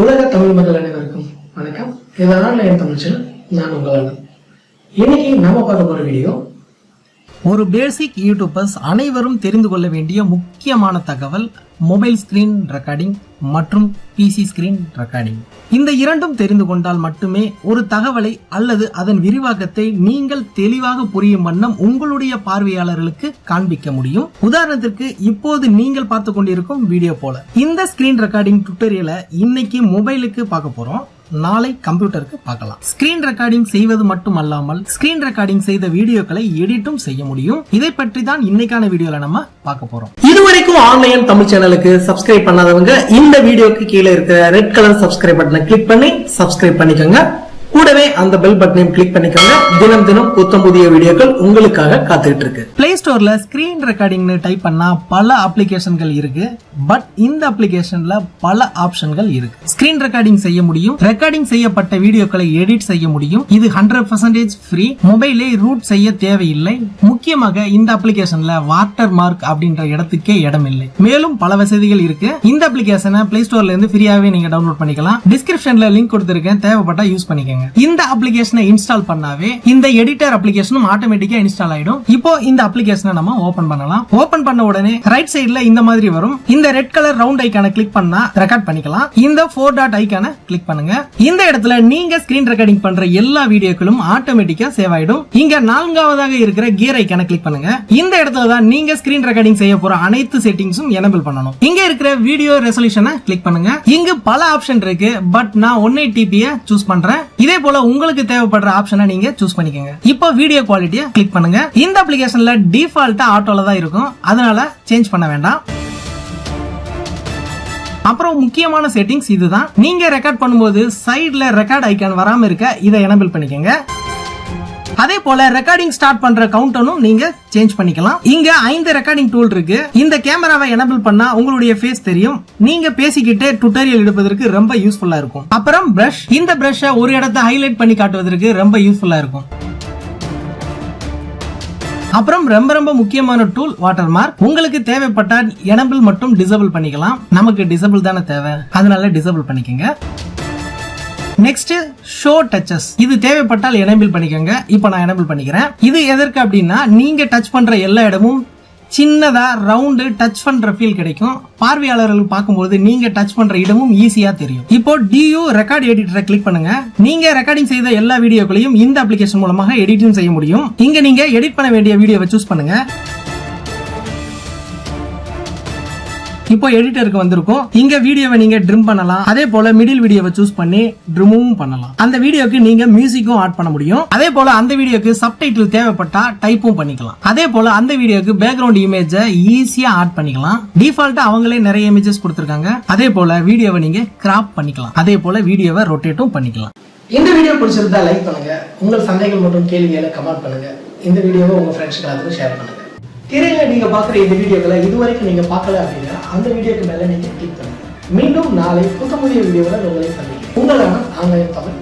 உலக தமிழ் மக்கள் அனைவருக்கும் வணக்கம். இது ஆன்லைன் தமிழ் சேனல். நான் உங்கள் அண்ணன். இன்னைக்கு நம்ம பார்க்க போற வீடியோ ஒரு பேசிக் யூடியூபர்ஸ் அனைவரும் தெரிந்து கொள்ள வேண்டிய முக்கியமான தகவல் மொபைல் ஸ்கிரீன் ரெக்கார்டிங் மற்றும் பிசி ஸ்கிரீன் ரெக்கார்டிங். இந்த இரண்டும் தெரிந்து கொண்டால் மட்டுமே ஒரு தகவலை அல்லது அதன் விரிவாக்கத்தை நீங்கள் தெளிவாக புரியும் வண்ணம் உங்களுடைய பார்வையாளர்களுக்கு காண்பிக்க முடியும். உதாரணத்திற்கு இப்போது நீங்கள் பார்த்து கொண்டிருக்கும் வீடியோ போல இந்த ஸ்கிரீன் ரெக்கார்டிங் டுட்டோரியலை இன்னைக்கு மொபைலுக்கு பார்க்க போறோம், நாளை கம்ப்யூட்டருக்கு பார்க்கலாம். ஸ்கிரீன் ரெக்கார்டிங் செய்வது மட்டுமல்லாமல் ஸ்கிரீன் ரெக்கார்டிங் செய்த வீடியோக்களை எடிட்டும் செய்ய முடியும். இதை பற்றி தான் இன்னைக்கான வீடியோல நம்ம பார்க்க போறோம். இதுவரைக்கும் ஆன்லைன் தமிழ் சேனலுக்கு சப்ஸ்கிரைப் பண்ணாதவங்க இந்த வீடியோக்கு கீழே இருக்கிற ரெட் கலர் சப்ஸ்கிரைப் பட்டனை கிளிக் பண்ணி சப்ஸ்கிரைப் பண்ணிக்கோங்க. கூடவே அந்த பெல் பட்டனையும் கிளிக் பண்ணிக்கோங்க. தினம் தினம் புத்தம் புதிய வீடியோக்கள் உங்களுக்காக காத்துட்டு இருக்கு. பிளே ஸ்டோர்ல ஸ்கிரீன் ரெக்கார்டிங்னு டைப் பண்ணா பல அப்ளிகேஷன்கள் இருக்கு. பட் இந்த அப்ளிகேஷன்ல பல ஆப்ஷன்கள் இருக்கு. ஸ்கிரீன் ரெக்கார்டிங் செய்ய முடியும், ரெக்கார்டிங் செய்யப்பட்ட வீடியோக்களை எடிட் செய்ய முடியும். இது 100% ஃப்ரீ. மொபைலை ரூட் செய்ய தேவையில்லை. முக்கியமாக இந்த அப்ளிகேஷன்ல வாட்டர் மார்க் அப்படின்ற இடத்துக்கே இடம் இல்லை. மேலும் பல வசதிகள் இருக்கு. இந்த அப்ளிகேஷனை பிளே ஸ்டோர்ல இருந்து ஃப்ரீயாவே நீங்க டவுன்லோட் பண்ணிக்கலாம். டிஸ்கிரிப்ஷன்ல லிங்க் கொடுத்திருக்கேன், தேவைப்பட்டா யூஸ் பண்ணிக்கங்க. இந்த அப்ளிகேஷனை இன்ஸ்டால் பண்ணாவே இந்த எடிட்டர் அப்ளிகேஷனும் ஆட்டோமேட்டிக்கா இன்ஸ்டால் ஆயிடும். இப்போ இந்த அப்ளிகேஷனை நம்ம ஓபன் பண்ணலாம். ஓபன் பண்ண உடனே ரைட் சைடுல இந்த மாதிரி வரும். இந்த ரெட் கலர் ரவுண்ட் ஐகானை கிளிக் பண்ணா ரெக்கார்ட் பண்ணிக்கலாம். இந்த 4 டாட் ஐகானை கிளிக் பண்ணுங்க. இந்த இடத்துல நீங்க ஸ்கிரீன் ரெக்கார்டிங் பண்ற எல்லா வீடியோக்களும் ஆட்டோமேட்டிக்கா சேவ் ஆயிடும். இங்க 4வதாக இருக்கிற கியர் ஐகானை கிளிக் பண்ணுங்க. இந்த இடத்துல தான் நீங்க ஸ்கிரீன் ரெக்கார்டிங் செய்ய போற அனைத்து செட்டிங்ஸும் எனேபிள் பண்ணணும். இங்க இருக்கிற வீடியோ ரெசல்யூஷனை கிளிக் பண்ணுங்க. இங்கு பல ஆப்ஷன் இருக்கு. பட் நான் 180p சூஸ் பண்றேன். இதே போல உங்களுக்கு தேவைப்படுற ஆப்ஷனை நீங்க சூஸ் பண்ணிக்கங்க. இப்போ வீடியோ குவாலிட்டியை கிளிக் பண்ணுங்க. இந்த அப்ளிகேஷன்ல டிஃபால்ட்டா ஆட்டோல தான் இருக்கும், அதனால சேஞ்ச் பண்ண வேண்டாம். அப்புறம் முக்கியமான செட்டிங்ஸ் இதுதான். நீங்க ரெக்கார்ட் பண்ணும்போது சைடுல ரெக்கார்ட் ஐகான் வராம இருக்க இதை எனேபிள் பண்ணிக்கங்க. அதே போல ரெக்கார்டிங் ஸ்டார்ட் பண்ற கவுண்டனும் நீங்க சேஞ்ச் பண்ணிக்கலாம். இங்க 5 ரெக்கார்டிங் டூல் இருக்கு. இந்த கேமராவை எனேபிள் பண்ணா உங்களுடைய ஃபேஸ் தெரியும். நீங்க பேசிக்கிட்டே டுட்டோரியல் எடுப்பதற்கு ரொம்ப யூஸ்ஃபுல்லா இருக்கும். அப்புறம் பிரஷ், இந்த பிரஷை ஒரு இடத்தை ஹைலைட் பண்ணி காட்டுவதற்கு ரொம்ப யூஸ்ஃபுல்லா இருக்கும். அப்புறம் ரொம்ப ரொம்ப முக்கியமான டூல் வாட்டர் மார்க். உங்களுக்கு தேவைப்பட்டால் எனேபிள் மற்றும் டிசேபிள் பண்ணிக்கலாம். நமக்கு டிசேபிள் தானே தேவை, அதனால டிசேபிள் பண்ணிக்கங்க. நெக்ஸ்ட் ஷோ டச்சஸ், இது தேவைப்பட்டால் எனேபிள் பண்ணிக்கோங்க. இப்போ நான் எனேபிள் பண்ணிக்கிறேன். இது எதற்கு அப்படின்னா நீங்க டச் பண்ற எல்லா இடமும் சின்னதா ரவுண்டு டச் பண்ற ஃபீல் கிடைக்கும். பார்வையாளர்கள் பார்க்கும்போது நீங்க டச் பண்ற இடமும் ஈஸியா தெரியும். இப்போ டியூ ரெக்கார்ட் எடிட்டரை கிளிக் பண்ணுங்க. நீங்க ரெக்கார்டிங் செய்த எல்லா வீடியோக்களையும் இந்த அப்ளிகேஷன் மூலமாக எடிட்டிங் செய்ய முடியும். இங்க நீங்க எடிட் பண்ண வேண்டிய வீடியோவை சூஸ் பண்ணுங்க. இப்போ எடிட்டருக்கு வந்திருக்கும். இங்க வீடியோவை நீங்க ட்ரிம் பண்ணலாம். அதே போல மிடில் வீடியோவை சூஸ் பண்ணி ட்ரிமும் பண்ணலாம். அந்த வீடியோக்கு நீங்க மியூசிக்கும் ஆட் பண்ண முடியும். அதே போல அந்த வீடியோக்கு சப்டைட்டில் தேவைப்பட்டா டைப்பும் பண்ணிக்கலாம். அதே போல அந்த வீடியோக்கு பேக்ரவுண்ட் இமேஜை ஈஸியா ஆட் பண்ணிக்கலாம். டிஃபால்ட்டா அவங்களே நிறைய இமேஜஸ் கொடுத்திருக்காங்க. அதே போல வீடியோவை நீங்க கிராப் பண்ணிக்கலாம். அதே போல வீடியோவை ரொட்டேட்டும் பண்ணிக்கலாம். இந்த வீடியோ பிடிச்சிருந்தா லைக் பண்ணுங்க. உங்கள் சந்தேகங்கள் மற்றும் கேள்விகளை கமெண்ட் பண்ணுங்க. இந்த வீடியோவை உங்க ஃப்ரெண்ட்ஸ்க்கு எல்லாத்துக்கும் ஷேர் பண்ணுங்க. திரையில நீங்க பாக்குற இந்த வீடியோக்களை இதுவரைக்கும் நீங்க பார்க்கல அப்படின்னா அந்த வீடியோக்கு மேல நீங்க கிளிக் பண்ணுங்க. மீண்டும் நாளை புதிய வீடியோவில் உங்களை சந்திக்கிறேன். உங்களான ஆன்லைன் தமிழ்.